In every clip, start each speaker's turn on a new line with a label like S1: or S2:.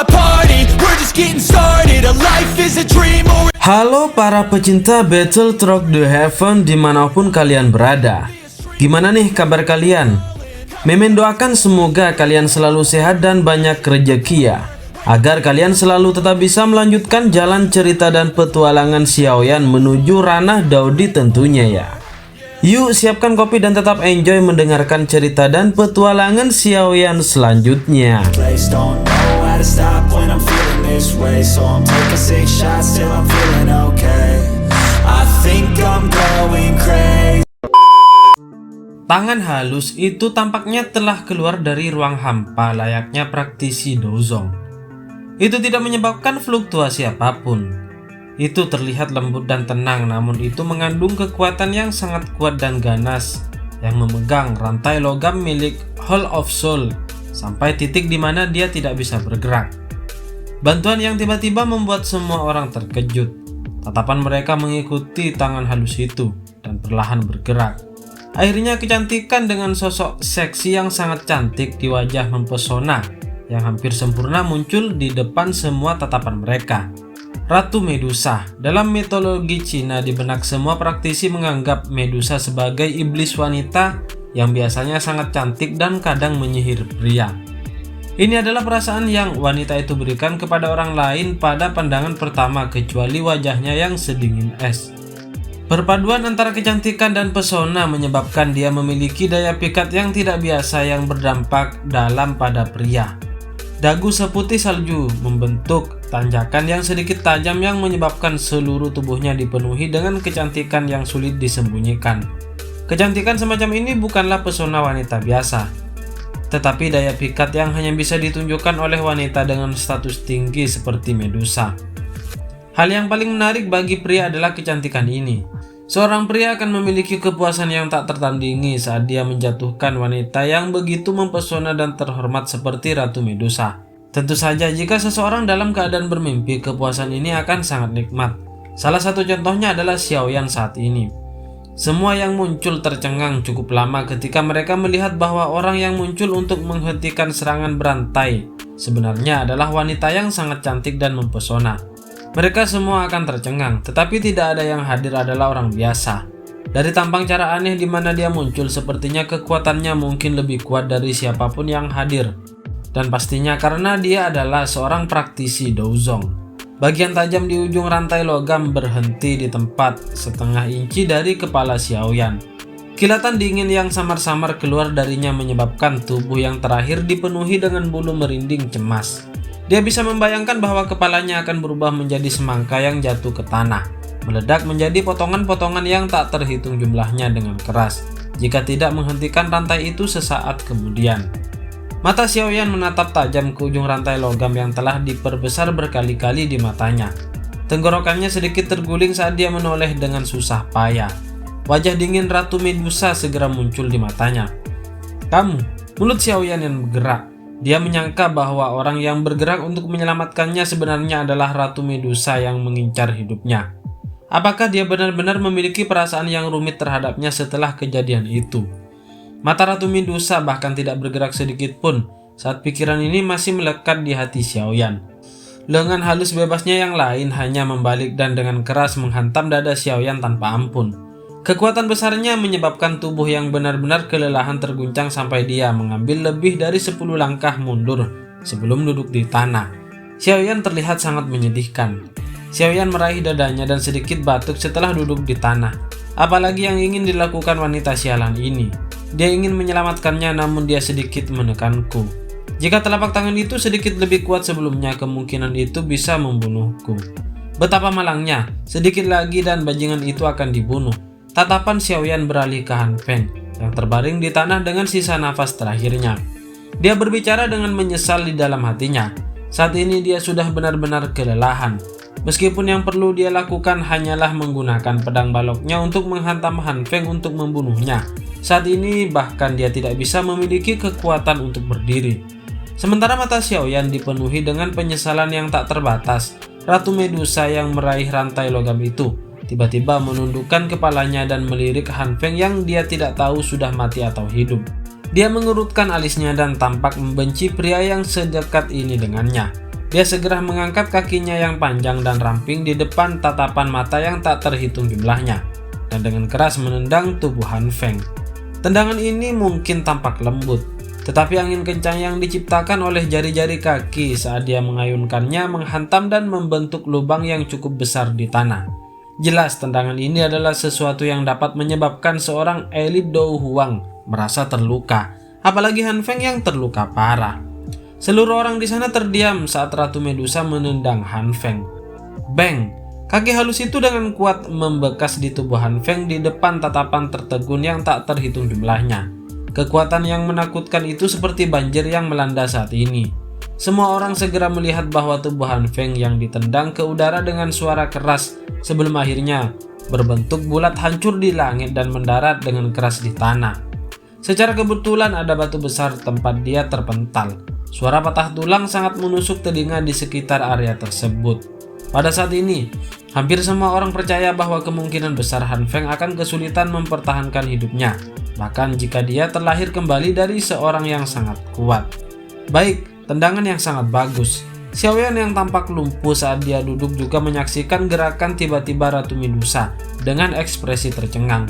S1: my party, we're just getting started. A life is a dream or...
S2: Halo para pecinta Battletrok The Heaven dimanapun kalian berada. Gimana nih kabar kalian? Mimin doakan semoga kalian selalu sehat dan banyak rezeki ya, agar kalian selalu tetap bisa melanjutkan jalan cerita dan petualangan Xiaoyan menuju ranah Daudi tentunya ya. Yuk siapkan kopi dan tetap enjoy mendengarkan cerita dan petualangan Xiaoyan selanjutnya. Tangan halus itu tampaknya telah keluar dari ruang hampa layaknya praktisi Dozong. Itu tidak menyebabkan fluktuasi apapun. Itu terlihat lembut dan tenang, namun itu mengandung kekuatan yang sangat kuat dan ganas yang memegang rantai logam milik Hall of Soul sampai titik di mana dia tidak bisa bergerak. Bantuan yang tiba-tiba membuat semua orang terkejut. Tatapan mereka mengikuti tangan halus itu dan perlahan bergerak. Akhirnya kecantikan dengan sosok seksi yang sangat cantik di wajah mempesona yang hampir sempurna muncul di depan semua tatapan mereka. Ratu Medusa. Dalam mitologi Cina, di benak semua praktisi menganggap Medusa sebagai iblis wanita yang biasanya sangat cantik dan kadang menyihir pria. Ini adalah perasaan yang wanita itu berikan kepada orang lain pada pandangan pertama, kecuali wajahnya yang sedingin es. Perpaduan antara kecantikan dan pesona menyebabkan dia memiliki daya pikat yang tidak biasa yang berdampak dalam pada pria. Dagu seputih salju membentuk tanjakan yang sedikit tajam yang menyebabkan seluruh tubuhnya dipenuhi dengan kecantikan yang sulit disembunyikan. Kecantikan semacam ini bukanlah pesona wanita biasa, tetapi daya pikat yang hanya bisa ditunjukkan oleh wanita dengan status tinggi seperti Medusa. Hal yang paling menarik bagi pria adalah kecantikan ini. Seorang pria akan memiliki kepuasan yang tak tertandingi saat dia menjatuhkan wanita yang begitu mempesona dan terhormat seperti Ratu Medusa. Tentu saja jika seseorang dalam keadaan bermimpi, kepuasan ini akan sangat nikmat. Salah satu contohnya adalah Xiaoyan saat ini. Semua yang muncul tercengang cukup lama ketika mereka melihat bahwa orang yang muncul untuk menghentikan serangan berantai sebenarnya adalah wanita yang sangat cantik dan mempesona. Mereka semua akan tercengang, tetapi tidak ada yang hadir adalah orang biasa. Dari tampang cara aneh di mana dia muncul, sepertinya kekuatannya mungkin lebih kuat dari siapapun yang hadir. Dan pastinya karena dia adalah seorang praktisi Dozong. Bagian tajam di ujung rantai logam berhenti di tempat setengah inci dari kepala Xiaoyan. Kilatan dingin yang samar-samar keluar darinya menyebabkan tubuh yang terakhir dipenuhi dengan bulu merinding cemas. Dia bisa membayangkan bahwa kepalanya akan berubah menjadi semangka yang jatuh ke tanah, meledak menjadi potongan-potongan yang tak terhitung jumlahnya dengan keras, jika tidak menghentikan rantai itu sesaat kemudian. Mata Xiaoyan menatap tajam ke ujung rantai logam yang telah diperbesar berkali-kali di matanya. Tenggorokannya sedikit terguling saat dia menoleh dengan susah payah. Wajah dingin Ratu Medusa segera muncul di matanya. "Kamu," mulut Xiaoyan yang bergerak. Dia menyangka bahwa orang yang bergerak untuk menyelamatkannya sebenarnya adalah Ratu Medusa yang mengincar hidupnya. Apakah dia benar-benar memiliki perasaan yang rumit terhadapnya setelah kejadian itu? Mata Ratu Medusa bahkan tidak bergerak sedikit pun saat pikiran ini masih melekat di hati Xiaoyan. Lengan halus bebasnya yang lain hanya membalik dan dengan keras menghantam dada Xiaoyan tanpa ampun. Kekuatan besarnya menyebabkan tubuh yang benar-benar kelelahan terguncang sampai dia mengambil lebih dari 10 langkah mundur sebelum duduk di tanah. Xiaoyan terlihat sangat menyedihkan. Xiaoyan meraih dadanya dan sedikit batuk setelah duduk di tanah. Apalagi yang ingin dilakukan wanita sialan ini? Dia ingin menyelamatkannya, namun dia sedikit menekanku. Jika telapak tangan itu sedikit lebih kuat sebelumnya, kemungkinan itu bisa membunuhku. Betapa malangnya, sedikit lagi dan bajingan itu akan dibunuh. Tatapan Xiaoyan beralih ke Han Feng yang terbaring di tanah dengan sisa nafas terakhirnya. Dia berbicara dengan menyesal di dalam hatinya. Saat ini dia sudah benar-benar kelelahan. Meskipun yang perlu dia lakukan hanyalah menggunakan pedang baloknya untuk menghantam Han Feng untuk membunuhnya. Saat ini bahkan dia tidak bisa memiliki kekuatan untuk berdiri. Sementara mata Xiaoyan dipenuhi dengan penyesalan yang tak terbatas. Ratu Medusa yang meraih rantai logam itu tiba-tiba menundukkan kepalanya dan melirik Han Feng yang dia tidak tahu sudah mati atau hidup. Dia mengerutkan alisnya dan tampak membenci pria yang sedekat ini dengannya. Dia segera mengangkat kakinya yang panjang dan ramping di depan tatapan mata yang tak terhitung jumlahnya, dan dengan keras menendang tubuh Han Feng. Tendangan ini mungkin tampak lembut, tetapi angin kencang yang diciptakan oleh jari-jari kaki saat dia mengayunkannya menghantam dan membentuk lubang yang cukup besar di tanah. Jelas tendangan ini adalah sesuatu yang dapat menyebabkan seorang elit Dou Huang merasa terluka, apalagi Han Feng yang terluka parah. Seluruh orang di sana terdiam saat Ratu Medusa menendang Han Feng. Bang! Kaki halus itu dengan kuat membekas di tubuh Han Feng di depan tatapan tertegun yang tak terhitung jumlahnya. Kekuatan yang menakutkan itu seperti banjir yang melanda saat ini. Semua orang segera melihat bahwa tubuh Han Feng yang ditendang ke udara dengan suara keras sebelum akhirnya berbentuk bulat hancur di langit dan mendarat dengan keras di tanah. Secara kebetulan ada batu besar tempat dia terpental. Suara patah tulang sangat menusuk telinga di sekitar area tersebut. Pada saat ini, hampir semua orang percaya bahwa kemungkinan besar Han Feng akan kesulitan mempertahankan hidupnya, bahkan jika dia terlahir kembali dari seorang yang sangat kuat. Baik, tendangan yang sangat bagus. Xiaoyan yang tampak lumpuh saat dia duduk juga menyaksikan gerakan tiba-tiba Ratu Medusa dengan ekspresi tercengang.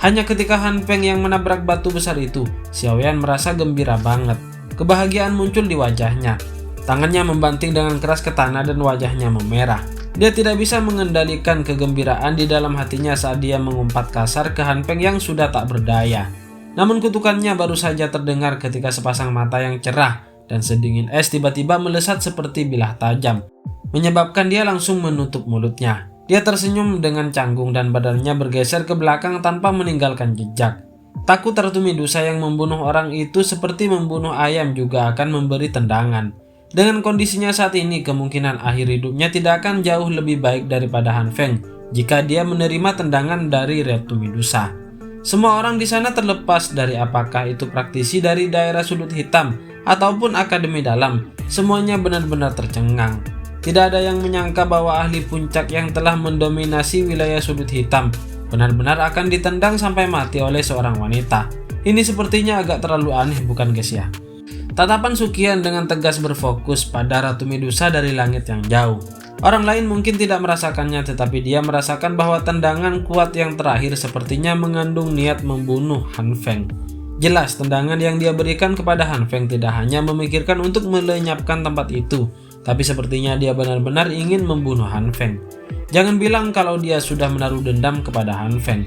S2: Hanya ketika Han Feng yang menabrak batu besar itu, Xiaoyan merasa gembira banget. Kebahagiaan muncul di wajahnya. Tangannya membanting dengan keras ke tanah dan wajahnya memerah. Dia tidak bisa mengendalikan kegembiraan di dalam hatinya saat dia mengumpat kasar ke Han Feng yang sudah tak berdaya. Namun kutukannya baru saja terdengar ketika sepasang mata yang cerah dan sedingin es tiba-tiba melesat seperti bilah tajam, menyebabkan dia langsung menutup mulutnya. Dia tersenyum dengan canggung dan badannya bergeser ke belakang tanpa meninggalkan jejak. Takut Ratu Medusa yang membunuh orang itu seperti membunuh ayam juga akan memberi tendangan. Dengan kondisinya saat ini, kemungkinan akhir hidupnya tidak akan jauh lebih baik daripada Han Feng jika dia menerima tendangan dari Ratu Medusa. Semua orang di sana terlepas dari apakah itu praktisi dari daerah sudut hitam ataupun akademi dalam, semuanya benar-benar tercengang. Tidak ada yang menyangka bahwa ahli puncak yang telah mendominasi wilayah sudut hitam benar-benar akan ditendang sampai mati oleh seorang wanita. Ini sepertinya agak terlalu aneh, bukan guys ya? Tatapan Suqian dengan tegas berfokus pada Ratu Medusa dari langit yang jauh. Orang lain mungkin tidak merasakannya, tetapi dia merasakan bahwa tendangan kuat yang terakhir sepertinya mengandung niat membunuh Han Feng. Jelas tendangan yang dia berikan kepada Han Feng tidak hanya memikirkan untuk melenyapkan tempat itu, tapi sepertinya dia benar-benar ingin membunuh Han Feng. Jangan bilang kalau dia sudah menaruh dendam kepada Han Feng.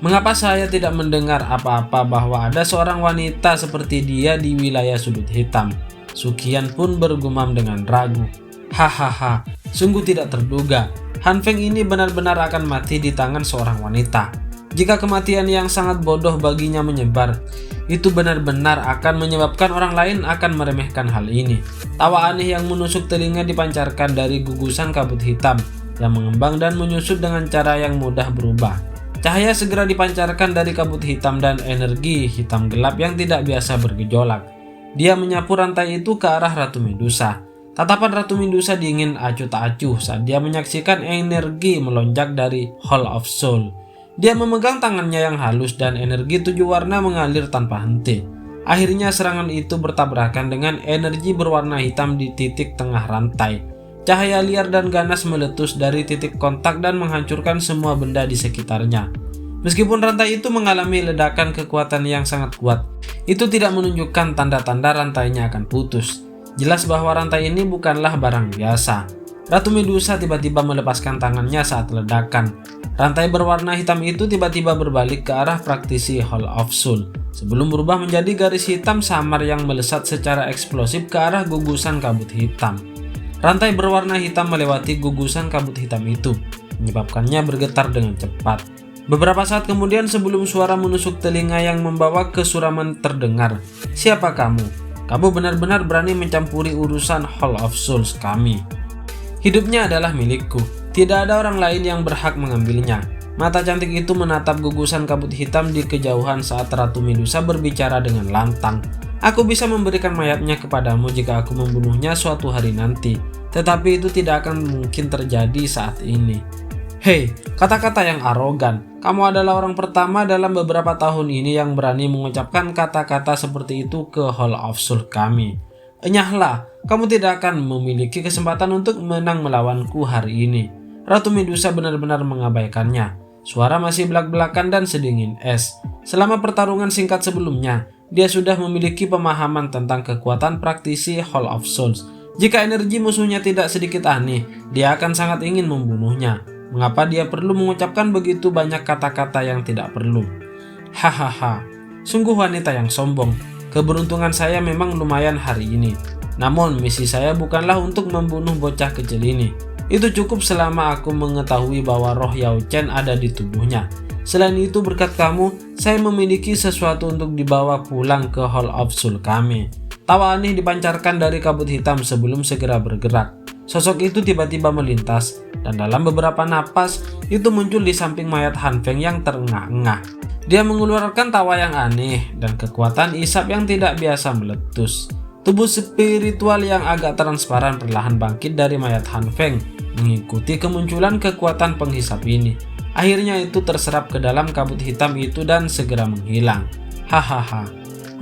S2: Mengapa saya tidak mendengar apa-apa bahwa ada seorang wanita seperti dia di wilayah sudut hitam? Suqian pun bergumam dengan ragu. Hahaha, sungguh tidak terduga. Han Feng ini benar-benar akan mati di tangan seorang wanita. Jika kematian yang sangat bodoh baginya menyebar, itu benar-benar akan menyebabkan orang lain akan meremehkan hal ini. Tawa aneh yang menusuk telinga dipancarkan dari gugusan kabut hitam yang mengembang dan menyusut dengan cara yang mudah berubah. Cahaya segera dipancarkan dari kabut hitam dan energi hitam gelap yang tidak biasa bergejolak. Dia menyapu rantai itu ke arah Ratu Medusa. Tatapan Ratu Medusa dingin acuh tak acuh saat dia menyaksikan energi melonjak dari Hall of Soul. Dia memegang tangannya yang halus dan energi 7 warna mengalir tanpa henti. Akhirnya serangan itu bertabrakan dengan energi berwarna hitam di titik tengah rantai. Cahaya liar dan ganas meletus dari titik kontak dan menghancurkan semua benda di sekitarnya. Meskipun rantai itu mengalami ledakan kekuatan yang sangat kuat, itu tidak menunjukkan tanda-tanda rantainya akan putus. Jelas bahwa rantai ini bukanlah barang biasa. Ratu Medusa tiba-tiba melepaskan tangannya saat ledakan. Rantai berwarna hitam itu tiba-tiba berbalik ke arah praktisi Hall of Soul, sebelum berubah menjadi garis hitam samar yang melesat secara eksplosif ke arah gugusan kabut hitam. Rantai berwarna hitam melewati gugusan kabut hitam itu, menyebabkannya bergetar dengan cepat. Beberapa saat kemudian sebelum suara menusuk telinga yang membawa kesuraman terdengar, "Siapa kamu? Kamu benar-benar berani mencampuri urusan Hall of Souls kami. Hidupnya adalah milikku. Tidak ada orang lain yang berhak mengambilnya." Mata cantik itu menatap gugusan kabut hitam di kejauhan saat Ratu Medusa berbicara dengan lantang. "Aku bisa memberikan mayatnya kepadamu jika aku membunuhnya suatu hari nanti. Tetapi itu tidak akan mungkin terjadi saat ini." Hei, kata-kata yang arogan. Kamu adalah orang pertama dalam beberapa tahun ini yang berani mengucapkan kata-kata seperti itu ke Hall of Soul kami. Enyahlah, kamu tidak akan memiliki kesempatan untuk menang melawanku hari ini. Ratu Medusa benar-benar mengabaikannya. Suara masih belak-belakan dan sedingin es. Selama pertarungan singkat sebelumnya, dia sudah memiliki pemahaman tentang kekuatan praktisi Hall of Souls. Jika energi musuhnya tidak sedikit aneh, dia akan sangat ingin membunuhnya. Mengapa dia perlu mengucapkan begitu banyak kata-kata yang tidak perlu? Hahaha, sungguh wanita yang sombong. Keberuntungan saya memang lumayan hari ini. Namun misi saya bukanlah untuk membunuh bocah kecil ini. Itu cukup selama aku mengetahui bahwa roh Yao Chen ada di tubuhnya. Selain itu, berkat kamu, saya memiliki sesuatu untuk dibawa pulang ke Hall of Soul kami. Tawa aneh dipancarkan dari kabut hitam sebelum segera bergerak. Sosok itu tiba-tiba melintas, dan dalam beberapa napas, itu muncul di samping mayat Han Feng yang terengah-engah. Dia mengeluarkan tawa yang aneh, dan kekuatan isap yang tidak biasa meletus. Tubuh spiritual yang agak transparan perlahan bangkit dari mayat Han Feng, mengikuti kemunculan kekuatan penghisap ini. Akhirnya itu terserap ke dalam kabut hitam itu dan segera menghilang. Hahaha,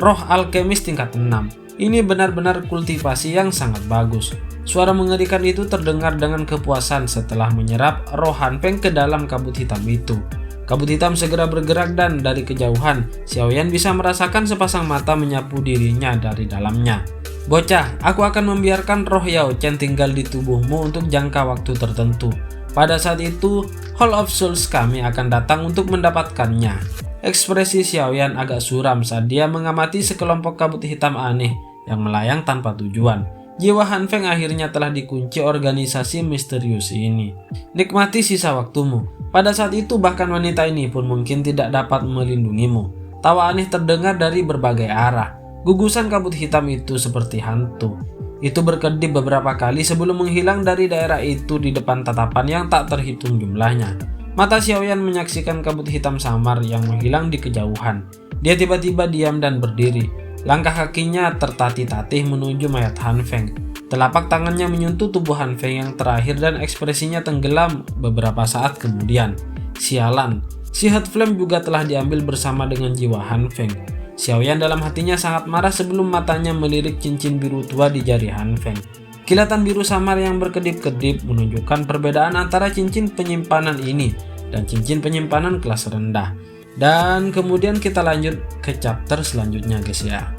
S2: roh alkemis tingkat 6. Ini benar-benar kultivasi yang sangat bagus. Suara mengerikan itu terdengar dengan kepuasan setelah menyerap roh Han Feng ke dalam kabut hitam itu. Kabut hitam segera bergerak dan dari kejauhan, Xiaoyan bisa merasakan sepasang mata menyapu dirinya dari dalamnya. Bocah, aku akan membiarkan roh Yao Chen tinggal di tubuhmu untuk jangka waktu tertentu. Pada saat itu, Hall of Souls kami akan datang untuk mendapatkannya. Ekspresi Xiaoyan agak suram saat dia mengamati sekelompok kabut hitam aneh yang melayang tanpa tujuan. Jiwa Han Feng akhirnya telah dikunci organisasi misterius ini. Nikmati sisa waktumu. Pada saat itu bahkan wanita ini pun mungkin tidak dapat melindungimu. Tawa aneh terdengar dari berbagai arah. Gugusan kabut hitam itu seperti hantu. Itu berkedip beberapa kali sebelum menghilang dari daerah itu di depan tatapan yang tak terhitung jumlahnya. Mata Xiaoyan menyaksikan kabut hitam samar yang menghilang di kejauhan. Dia tiba-tiba diam dan berdiri. Langkah kakinya tertatih-tatih menuju mayat Han Feng. Telapak tangannya menyentuh tubuh Han Feng yang terakhir dan ekspresinya tenggelam beberapa saat kemudian. Sialan, si Hot Flame juga telah diambil bersama dengan jiwa Han Feng. Xiaoyan dalam hatinya sangat marah sebelum matanya melirik cincin biru tua di jari Han Feng. Kilatan biru samar yang berkedip-kedip menunjukkan perbedaan antara cincin penyimpanan ini dan cincin penyimpanan kelas rendah. Dan kemudian kita lanjut ke chapter selanjutnya guys ya.